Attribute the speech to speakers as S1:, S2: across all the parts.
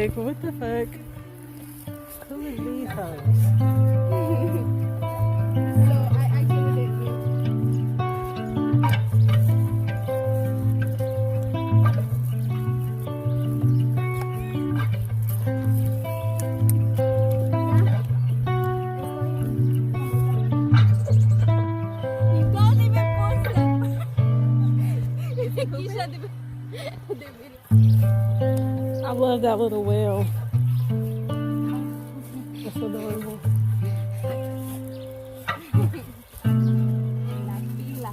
S1: like, what the fuck? Who is these hoes?
S2: So I actually didn't. Ikaw, di ba post lang? Kisha, di ba?
S1: I love that little whale. That's adorable.
S2: En la fila.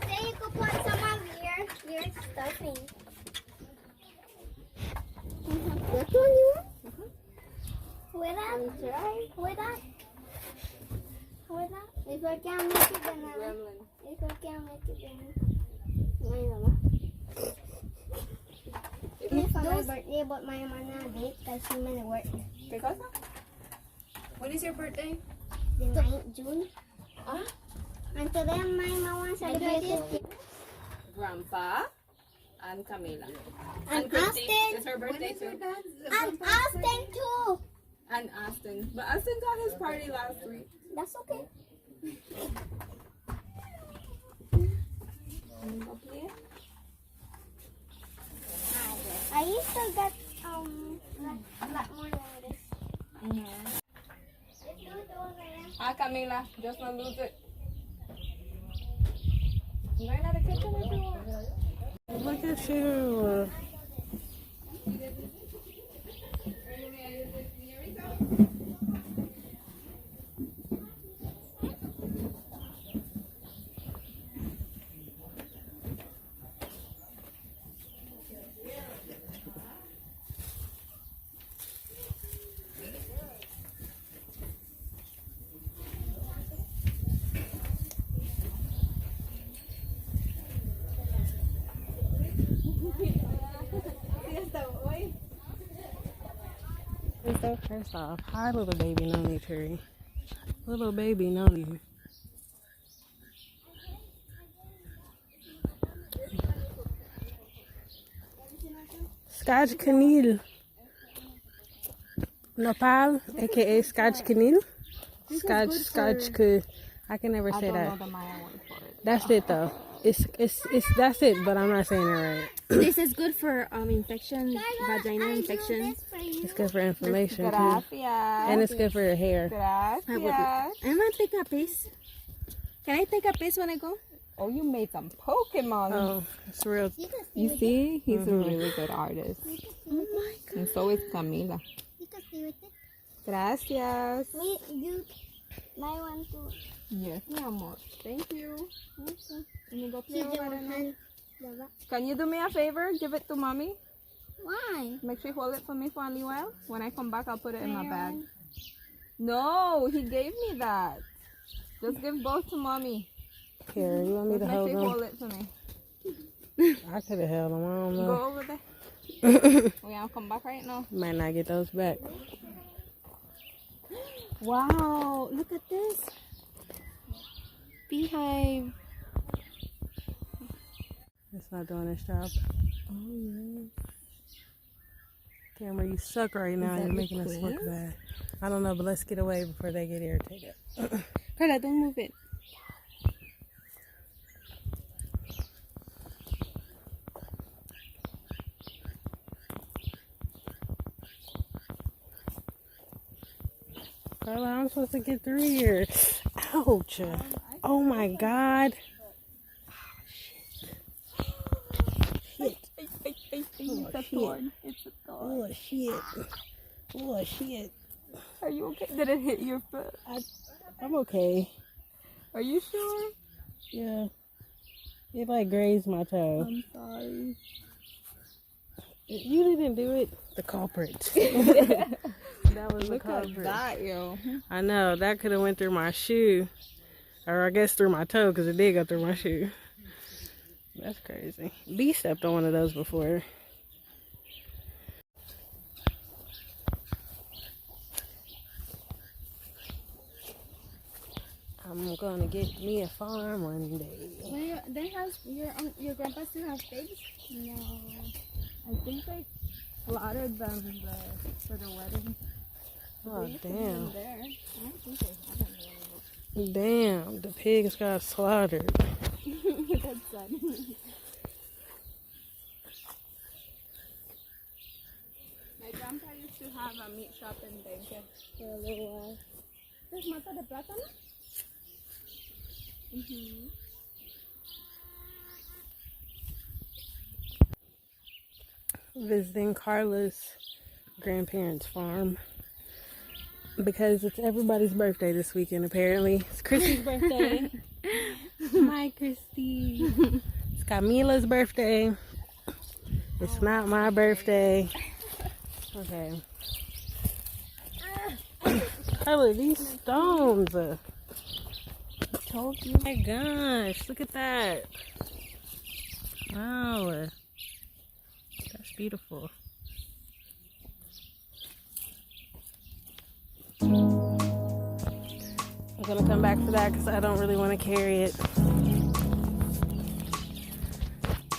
S3: Then you could put some of your stuffing. This one you want? With that? With that? With that? If I can't make it, then if I can't make it, then it's for my birthday, but my mom not date because she might work.
S2: Because? When is your birthday?
S3: The 9th June. And today my mom wants to celebrate it.
S2: Grandpa and Camila.
S3: And
S2: Christy.
S3: Austin.
S2: It's her birthday too.
S3: And Austin too.
S2: And Austin. But Austin got his party last week.
S3: That's okay. I used to get a lot more than this.
S2: Ah, Camila, just don't lose it. Learn how to kitchen if you want.
S1: Look at you. First off, hi little baby Noni tree. Little baby Noni. Scotch Canil. Nopal, aka Scotch Canil. Scotch I can never say that. That's it though. It's that's it, but I'm not saying it right.
S4: This is good for infection, vaginal infection.
S1: It's good for inflammation too.
S2: Gracias.
S1: And it's good for your hair.
S2: Gracias.
S4: I'm gonna take a piece. Can I take a piece when I go?
S2: Oh, you made some Pokemon.
S1: Oh, it's real.
S2: You see? He's a really good artist.
S4: Oh my god.
S2: And so is Camila.
S3: You can stay with it.
S2: Gracias.
S3: Me, you, my one too.
S2: Yes, mi amor. Thank you.
S3: Okay.
S2: Can you go
S3: See
S2: play
S3: the
S2: over there?
S3: hand. Diba?
S2: Can you do me a favor? Give it to mommy.
S3: Why?
S2: Make sure you hold it for me for a while. When I come back, I'll put it in my bag. No, he gave me that. Just give both to mommy.
S1: Here, you want me
S2: Just
S1: to
S2: make
S1: hold
S2: sure you
S1: them?
S2: hold it for me.
S1: I could have held them. I don't know.
S2: Go over there. We I'll come back right now.
S1: Might not get those back.
S4: Wow, look at this. Beehive.
S1: It's not doing its job.
S4: Oh yeah.
S1: Camera, you suck right now.
S4: that
S1: You're making us
S4: the
S1: look bad. I don't know, but let's get away before they get irritated.
S4: Carla, don't move it.
S1: Carla, I'm supposed to get through here. Ouch. Oh my god.
S2: It's a
S1: shit.
S2: thorn. It's a thorn.
S1: Oh shit. Oh shit.
S2: Are you okay? Did it hit your foot?
S1: I'm okay.
S2: Are you sure?
S1: Yeah. It like grazed my toe.
S2: I'm sorry.
S1: You didn't do it. The culprit. That was the
S2: Look at
S1: culprit.
S2: that, yo.
S1: I know. That could have went through my shoe. Or I guess through my toe because it did go through my shoe. That's crazy. B stepped on one of those before. I'm gonna get me a farm one day.
S4: They have your grandpa still have pigs?
S2: No. I think they slaughtered them for the wedding.
S1: Oh,
S2: They used to be
S1: damn.
S2: in there. I don't think they have them anymore.
S1: Damn, the pigs got slaughtered.
S2: That's sad. My grandpa used to have a meat shop in Benque for a little while. ¿Es mata de plátano?
S1: Visiting Karlas' grandparents' farm because it's everybody's birthday this weekend. Apparently, it's Chrissy's birthday. My Christy. It's Camila's birthday. It's not my birthday. Okay. Carla, these stones. I told you. Oh my gosh, look at that. Wow. That's beautiful. I'm gonna come back for that because I don't really want to carry it.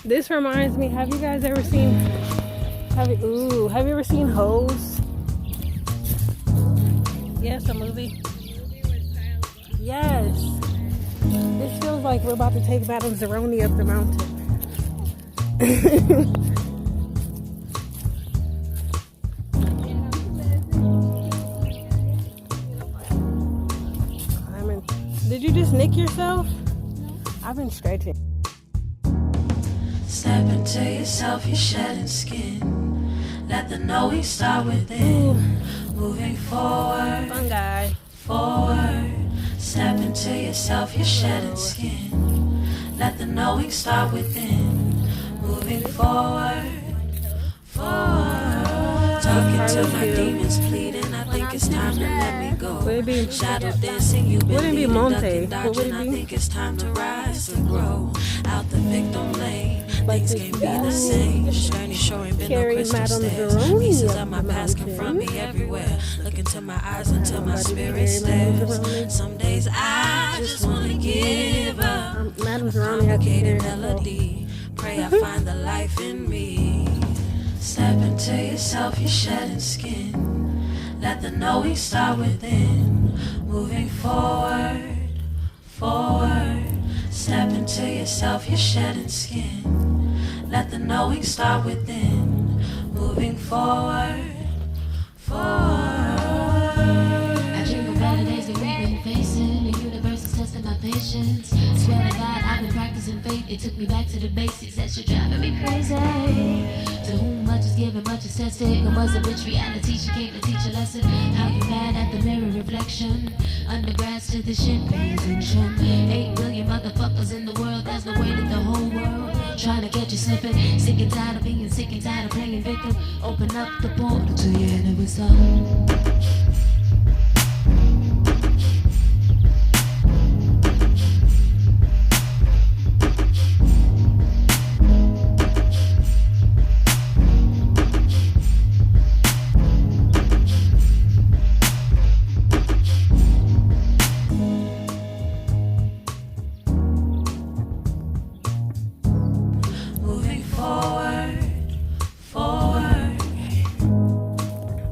S1: This reminds me, have you guys ever seen, have you ever seen Hose? Yes, a movie. Yes. This feels like we're about to take Madame Zeroni up the mountain. Did you just nick yourself? I've been stretching.
S5: Step into yourself, you're shedding skin. Let the knowing start within. Moving forward,
S1: Fungi.
S5: forward. Step into yourself, you're shedding skin. Let the knowing start within. Moving forward, forward. Talking to my demons, pleading. I think it's time to let me go.
S1: Would it be,
S5: Shadow dancing, you been
S1: wouldn't it be
S5: leading,
S1: Monte?
S5: ducking,
S1: What would
S5: dodging.
S1: it
S5: I
S1: be?
S5: think it's time to rise and grow out the victim lane. Things can't be the same. Journey sure ain't been no
S1: Carry
S5: crystal
S1: Madame
S5: stairs.
S1: Zeroni
S5: Pieces
S1: up
S5: of my
S1: the
S5: past
S1: mountain.
S5: confront me everywhere. Look into my eyes until my spirit
S1: Carry Madame
S5: stares.
S1: Zeroni.
S5: Some days I just wanna give up.
S1: Madame Zeroni had to carry
S5: Complicated
S1: herself.
S5: melody. Pray I find the life in me. Step into yourself, you're shedding skin. Let the knowing start within. Moving forward, forward. Step into yourself, you're shedding skin. Let the knowing start within. Moving forward, forward.
S6: I dream of better days that we've been facing. The universe is testing my patience. Swear to God, I've been practicing faith. It took me back to the basics. That shit driving me crazy. To whom much is given, much is tested. And was a bitch reality, she came to teach a lesson. How you mad at the mirror reflection. Undergrads to the shit, pay attention. 8 billion motherfuckers in the world. That's the way that the whole world trying to catch you slipping. Sick and tired of being sick and tired of playing victim. Open up the portal to your inner soul.
S5: Moving forward, forward.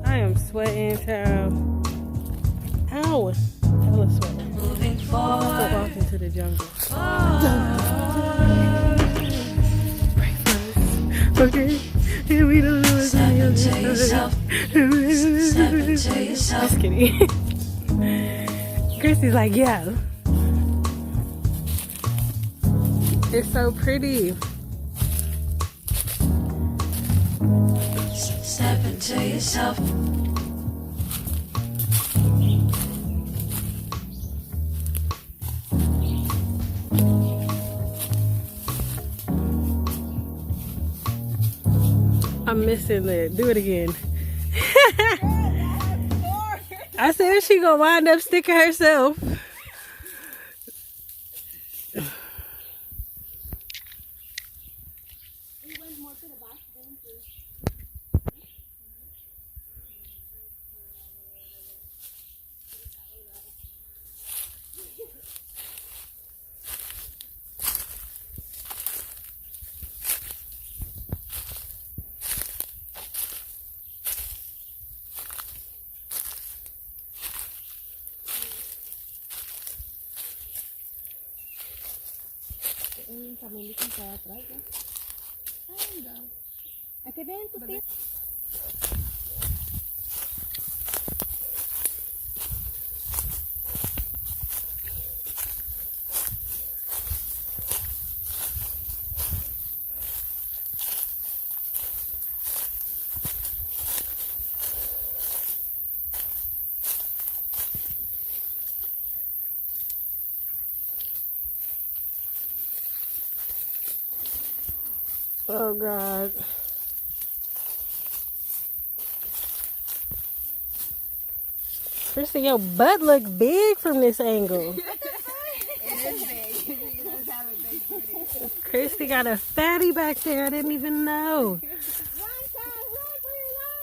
S1: I am sweating, child. Ow. Hella sweating.
S5: Moving
S1: Let's go
S5: forward,
S1: walk into the jungle. Pray first. Okay? And we don't know what's on the other
S5: Step into
S1: side.
S5: yourself. Step into yourself.
S1: Just kidding. Christy's like, yeah. It's so pretty.
S5: Step into yourself.
S1: I'm missing it. Do it again. I said she gonna wind up sticking herself.
S4: También dicen que atrás, ¿no? ¿A qué ven tus pies?
S1: Oh God. Christy, your butt look big from this angle.
S2: It is big. He does have a big booty.
S1: Christy got a fatty back there. I didn't even know.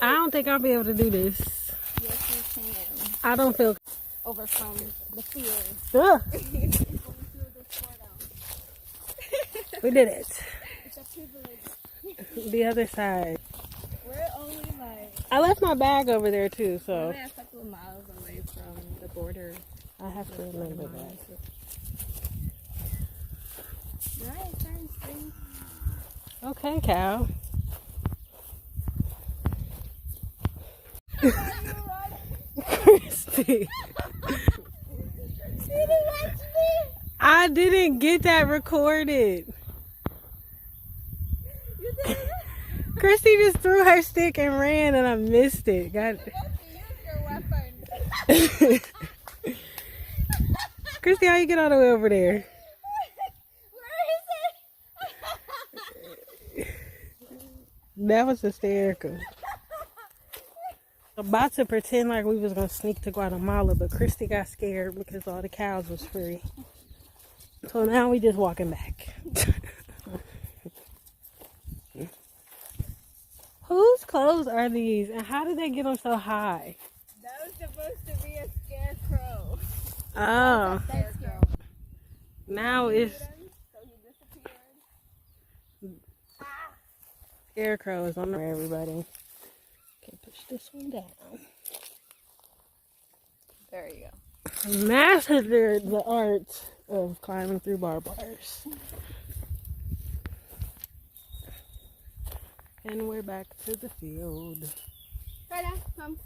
S1: I don't think I'll be able to do this.
S2: Yes, you can.
S1: I don't feel.
S2: Overcome the fear.
S1: Ugh. We did it.
S2: It's a privilege.
S1: The other side.
S2: We're only like
S1: I left my bag over there too, so
S2: only a couple of miles away from the border.
S1: I have to remember that.
S2: Right, thanks.
S1: Okay, Cal. Christy. I didn't get that recorded. Christy just threw her stick and ran, and I missed it. God. Christy, how you get all the way over there? That was hysterical. About to pretend like we was gonna sneak to Guatemala, but Christy got scared because all the cows was free. So now we just walking back. Whose clothes are these, and how did they get them so high?
S2: That was supposed to be a scarecrow.
S1: Oh,
S2: Scarecrow.
S1: now it's
S2: So he disappeared.
S1: scarecrows on there, everybody. Okay, push this one down.
S2: There you go.
S1: Mastered the art of climbing through barbed wires. And we're back to the field.
S2: Carla, come.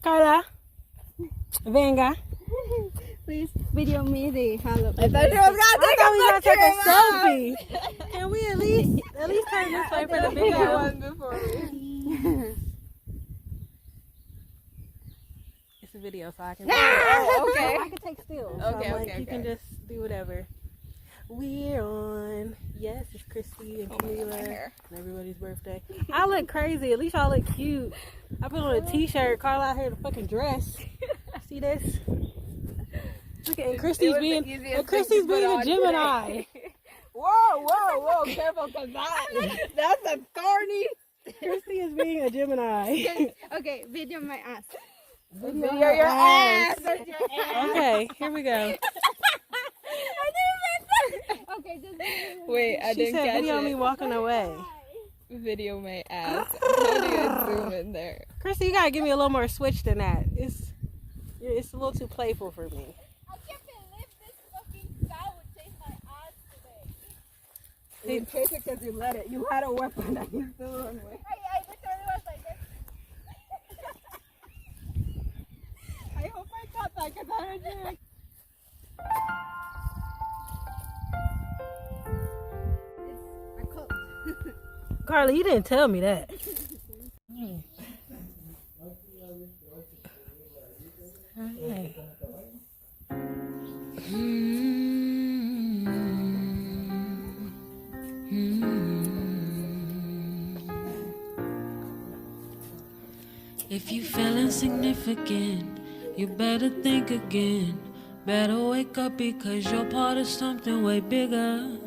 S1: Karla, venga.
S2: Please video me the Halloween.
S1: I thought we were gonna take a selfie. Can we at least turn this way for the video?
S2: One before me.
S1: It's a video, so I can.
S2: Oh, okay.
S1: I can take stills.
S2: Okay,
S1: so
S2: okay,
S1: You can just do whatever. We're on. Yes, it's Christy and Camila.
S2: hair.
S1: And everybody's birthday. I look crazy. At least I look cute. I put on a t-shirt. Carla out here in a fucking dress. See this? Look at and Christy's being a Gemini.
S2: Whoa, careful, cause that's a thorny.
S1: Christy is being a Gemini.
S4: Okay, video my ass.
S2: Video your ass.
S1: Okay, here we go.
S4: Okay, just
S2: Wait, I
S1: She
S2: didn't
S1: said
S2: catch
S1: video
S2: it.
S1: me walking away.
S2: Video my ass. How do you zoom in there?
S1: Christy, you gotta give me a little more switch than that. It's a little too playful for me.
S3: I can't believe this fucking cow would taste my ass today.
S2: You chase it because you let it. You had a weapon and you still run away.
S3: I literally was like this.
S2: I hope I got that because I heard you.
S4: I cooked.
S1: Carla, you didn't tell me that. Hey.
S5: If you feel insignificant, you better think again. Better wake up because you're part of something way bigger.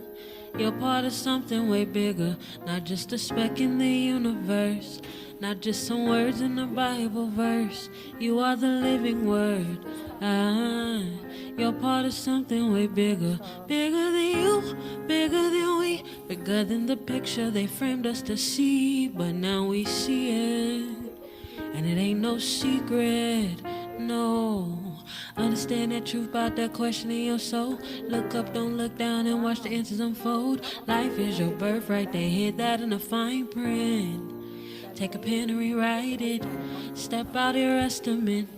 S5: You're part of something way bigger. Not just a speck in the universe. Not just some words in a Bible verse. You are the living word. You're part of something way bigger. Bigger than you, bigger than we. Bigger than the picture they framed us to see. But now we see it. And it ain't no secret, no. Understand that truth about that question in your soul. Look up, don't look down, and watch the answers unfold. Life is your birthright, they hid that in a fine print. Take a pen and rewrite it. Step out your estimate.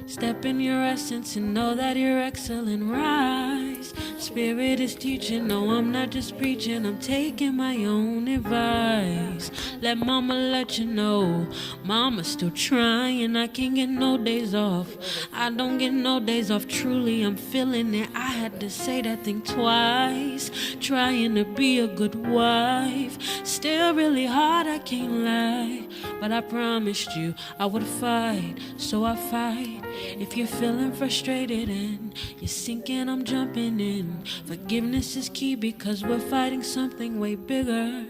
S5: Step in your essence and know that you're excellent. Rise. Spirit is teaching. No, I'm not just preaching. I'm taking my own advice. Let mama let you know. Mama's still trying. I can't get no days off. I don't get no days off. Truly, I'm feeling it. I had to say that thing twice. Trying to be a good wife. Still really hard, I can't lie. But I promised you I would fight. So I fight. If you're feeling frustrated and you're sinking, I'm jumping in. Forgiveness is key because we're fighting something way bigger.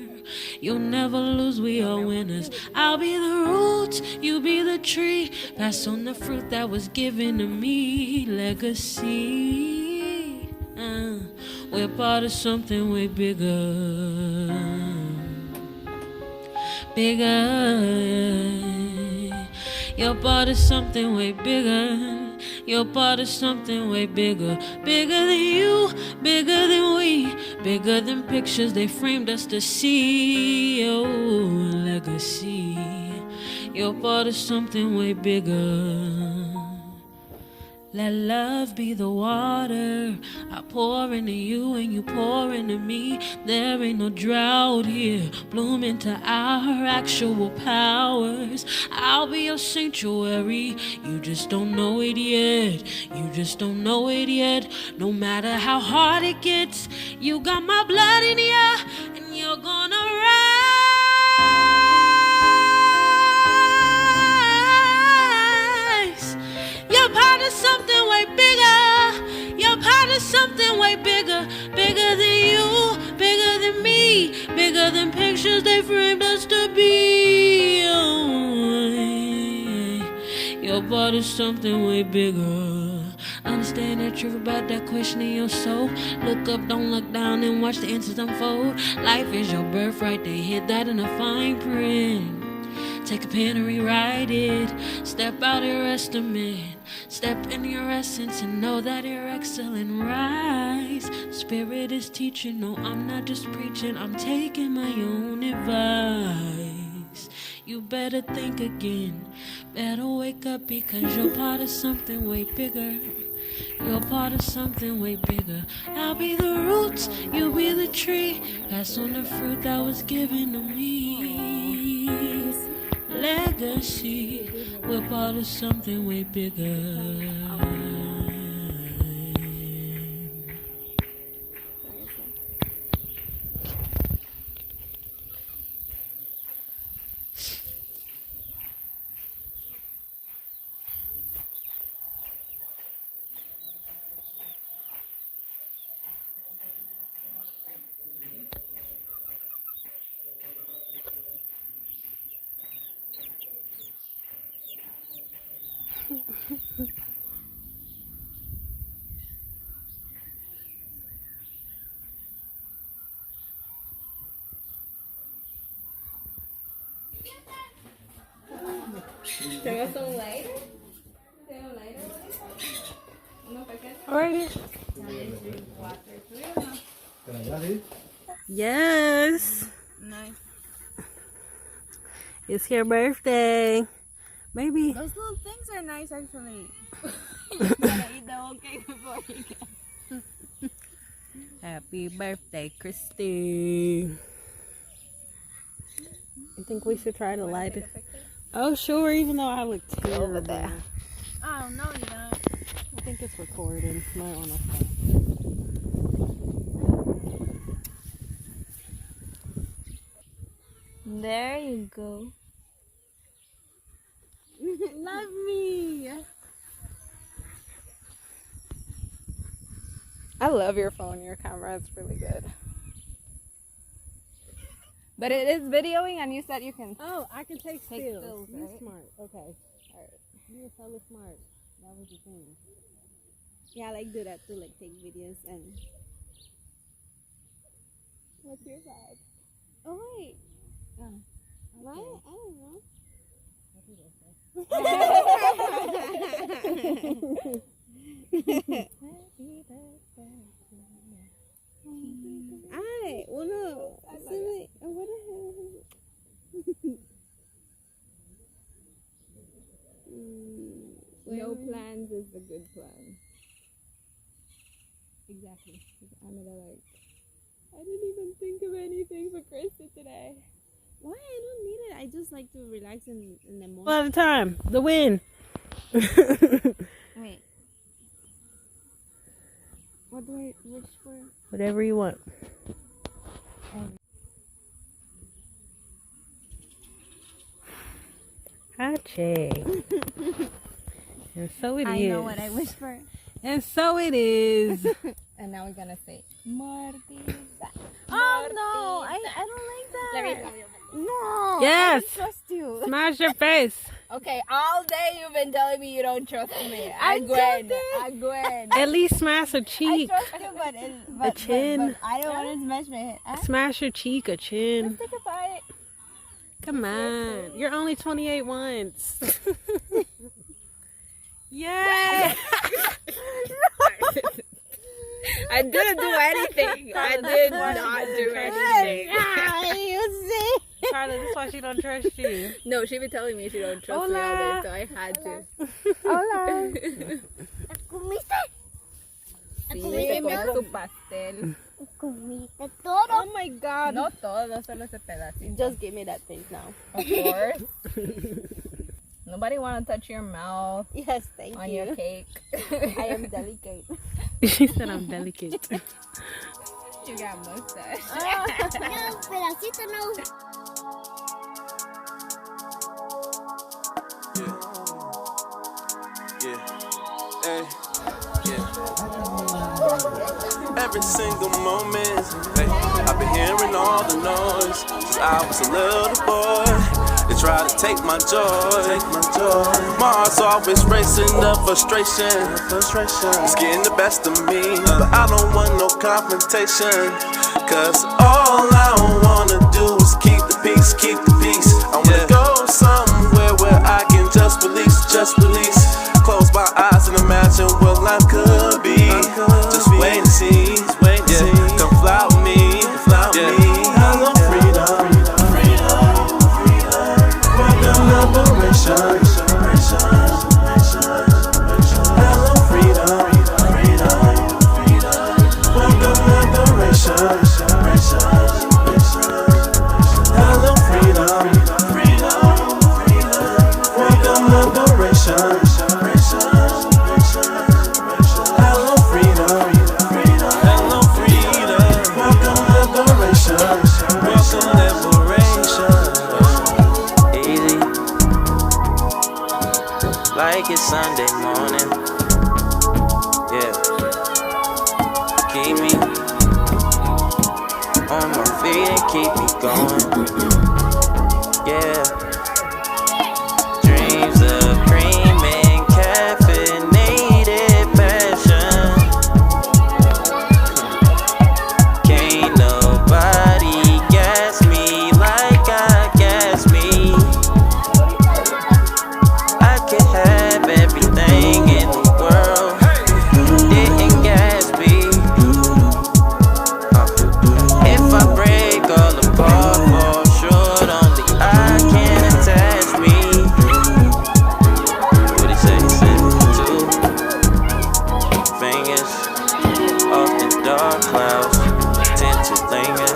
S5: You'll never lose, we are winners. I'll be the roots, you be the tree. Pass on the fruit that was given to me. Legacy. We're part of something way bigger. Bigger. You're part of something way bigger. You're part of something way bigger. Bigger than you, bigger than we, bigger than pictures they framed us to see. Oh, legacy. You're part of something way bigger. Let love be the water I pour into you and you pour into me. There ain't no drought here. Bloom into our actual powers. I'll be your sanctuary. You just don't know it yet. You just don't know it yet. No matter how hard it gets, you got my blood in you and you're gonna rise. You're part of something way bigger. You're part of something way bigger. Bigger than you, bigger than me, bigger than pictures they framed us to be. Oh, you're part of something way bigger. Understand the truth about that question in your soul. Look up, don't look down, and watch the answers unfold. Life is your birthright, they hid that in a fine print. Take a pen and rewrite it. Step out your estimate. Step in your essence and know that you're excellent. Rise. Spirit is teaching. No, I'm not just preaching. I'm taking my own advice. You better think again. Better wake up because you're part of something way bigger. You're part of something way bigger. I'll be the roots, you be the tree. Pass on the fruit that was given to me. Legacy, we're part of something way bigger.
S2: ¿Tengo un lighter? ¿Tengo un lighter? ¿Uno pequeño?
S1: Alright. Yes.
S2: Nice.
S1: It's your birthday. Maybe.
S2: Those little things are nice, actually. You gotta eat the whole cake before you get.
S1: Happy birthday, Christy. You think we should try to light it? Oh, sure, even though I look terrible.
S2: Oh, no, you don't.
S1: I think it's recording. Might want to stop.
S2: There you go.
S1: Love me.
S2: I love your phone, your camera. It's really good. But it is videoing, and you said you can.
S1: Oh, I can take stills.
S2: stills,
S1: You're
S2: right?
S1: smart. Okay. Alright. You're hella smart. That was the thing.
S4: Yeah, I like do that too, like take videos and.
S2: What's your side?
S4: Oh wait.
S1: Oh.
S4: Why? I don't know.
S2: Ay, uno. What the hell? No plans is a good plan. Exactly. I'm gonna like. I didn't even think of anything for Krista today. Why? I don't need it. I just like to relax in the morning.
S1: All the time. The win.
S2: Wait. What do I wish for?
S1: Whatever you want. Hache. And so it is.
S2: I know what I wish for.
S1: And so it is.
S2: And now we're gonna say Martita. Oh no, I don't like that. No.
S1: Yes.
S2: I don't trust you.
S1: Smash your face.
S2: Okay, all day you've been telling me you don't trust me.
S1: I'm
S2: Gwen.
S1: At least smash a
S2: I
S1: cheek.
S2: trust you, but
S1: chin.
S2: But I don't want to smash my head. Huh?
S1: Smash your cheek, a chin.
S2: Let's take a bite.
S1: Come on. You're only 28 once. Yay!
S2: I didn't do anything. I did not do anything.
S1: You see? Karlas, that's why she don't trust you.
S2: No, she been telling me she don't trust me all day, so I had to.
S3: Hola. ¿Comiste?
S2: Sí, se comió su pastel.
S3: ¿Comiste todo?
S2: Oh my god. No todo, solo ese pedacito. Just give me that thing now. Of course. Nobody want to touch your mouth. Yes, thank you. On your cake. I am delicate.
S1: She said I'm delicate.
S2: You got mustache.
S3: No, pedacito no.
S7: Every single moment, hey, I've been hearing all the noise since I was a little boy. They try to take my joy. My heart's always racing, the frustration. It's getting the best of me, but I don't want no confrontation. Cause all I wanna do is keep the peace. I wanna go somewhere where I can just release. Close my eyes and imagine what life could be. Just wait and see, come fly with me. Hello freedom, welcome liberation. Hello freedom, welcome liberation. Hello freedom, welcome liberation. Like it's Sunday morning, yeah. Keep me on my feet and keep me going, yeah. Dreams of cream and caffeinated passion. Can't nobody gas me like I gas me. I could have everything in the world, didn't gas me. If I break all apart, fall short, only I can attach me. What he say? Send 2 fingers off the dark clouds, tend to linger.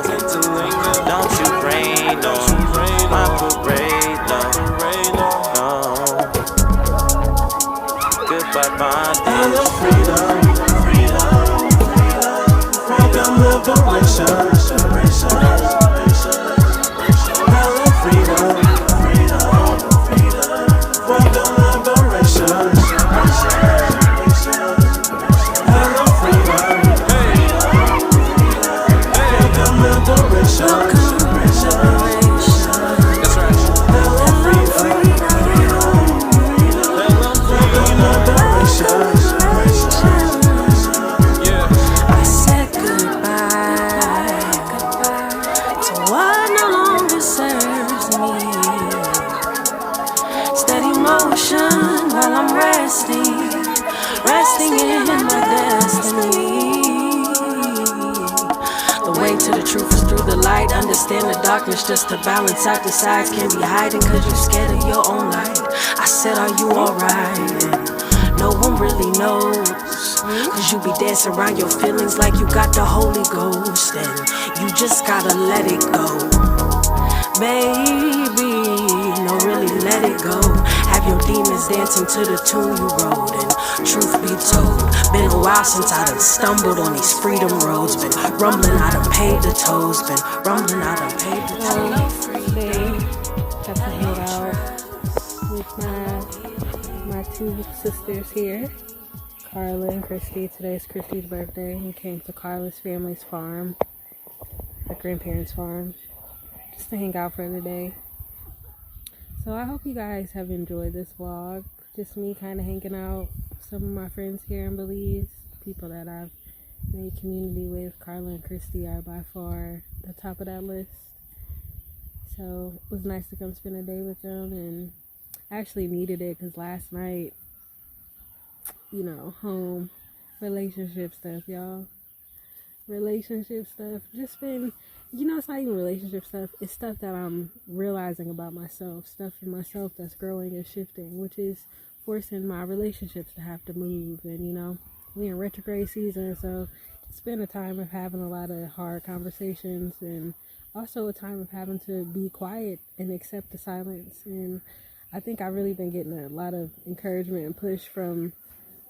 S7: Don't you rain on my parade, no. Goodbye bondage. Hello freedom, welcome liberation. Hello freedom, welcome liberation. Hello freedom, welcome liberation. That's right. Hello freedom.
S5: I said goodbye singing my destiny. The way to the truth is through the light. Understand the darkness just to balance out the sides. Can't be hiding cause you're scared of your own light. I said, are you alright? And no one really knows, cause you be dancing around your feelings like you got the Holy Ghost. And you just gotta let it go, baby. No, really let it go. Have your demons dancing to the tune you wrote. And truth be told, been a while since I done stumbled on these freedom roads. Been rumbling, I done paid the tolls. Been rumbling, I done paid the tolls.
S1: Got to hang out with my two sisters here, Carla and Christy. Today's Christy's birthday. We came to Carla's family's farm, her grandparents' farm, just to hang out for the day. So I hope you guys have enjoyed this vlog. Just me kind of hanging out with some of my friends here in Belize, people that I've made community with. Carla and Christy are by far the top of that list. So it was nice to come spend a day with them, and I actually needed it because last night, you know, home, relationship stuff, y'all. Relationship stuff. Just been, you know, it's not even relationship stuff. It's stuff that I'm realizing about myself. Stuff in myself that's growing and shifting, which is forcing my relationships to have to move. And, you know, we're in retrograde season, so it's been a time of having a lot of hard conversations, and also a time of having to be quiet and accept the silence. And I think I've really been getting a lot of encouragement and push from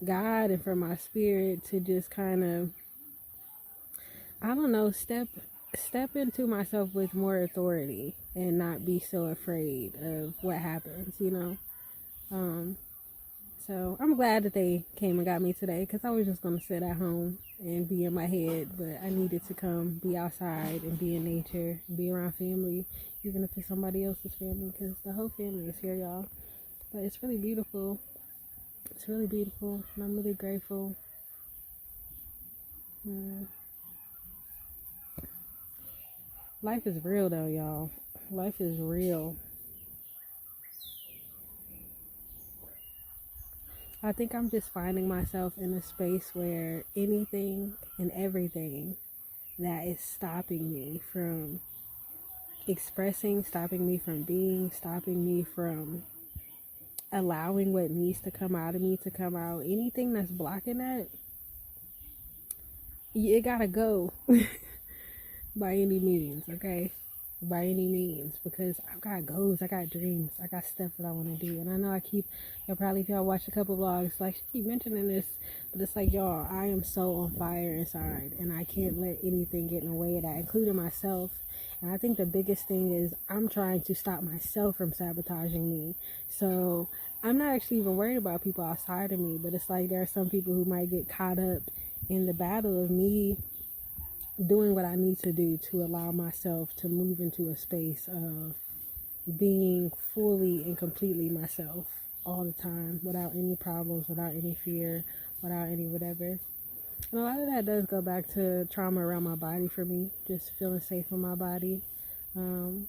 S1: God and from my spirit to just kind of, I don't know, step into myself with more authority and not be so afraid of what happens, you know. So I'm glad that they came and got me today, because I was just going to sit at home and be in my head, but I needed to come be outside and be in nature, be around family, even if it's somebody else's family, because the whole family is here, y'all. But it's really beautiful. It's really beautiful, and I'm really grateful. Life is real though, y'all. Life is real. I think I'm just finding myself in a space where anything and everything that is stopping me from expressing, stopping me from being, stopping me from allowing what needs to come out of me to come out, anything that's blocking that, it gotta go. By any means, okay? By any means, because I've got goals, I got dreams, I got stuff that I want to do. And I know if y'all watch a couple vlogs, like, she keep mentioning this, but it's like, y'all, I am so on fire inside, and I can't let anything get in the way of that, including myself. And I think the biggest thing is I'm trying to stop myself from sabotaging me. So I'm not actually even worried about people outside of me, but it's like there are some people who might get caught up in the battle of me doing what I need to do to allow myself to move into a space of being fully and completely myself all the time, without any problems, without any fear, without any whatever. And a lot of that does go back to trauma around my body for me, just feeling safe in my body, dealing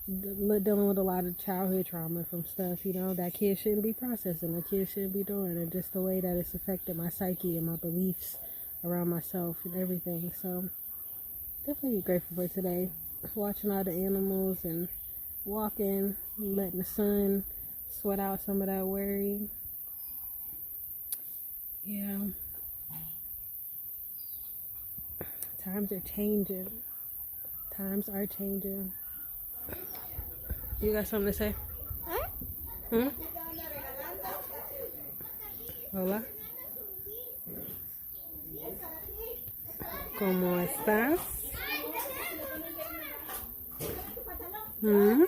S1: with a lot of childhood trauma from stuff, you know, that kids shouldn't be processing, the kids shouldn't be doing, and just the way that it's affected my psyche and my beliefs around myself and everything. So definitely grateful for today, watching all the animals and walking, letting the sun sweat out some of that worry. Yeah, times are changing. Times are changing. You got something to say? Hola. ¿Cómo estás? Hmm?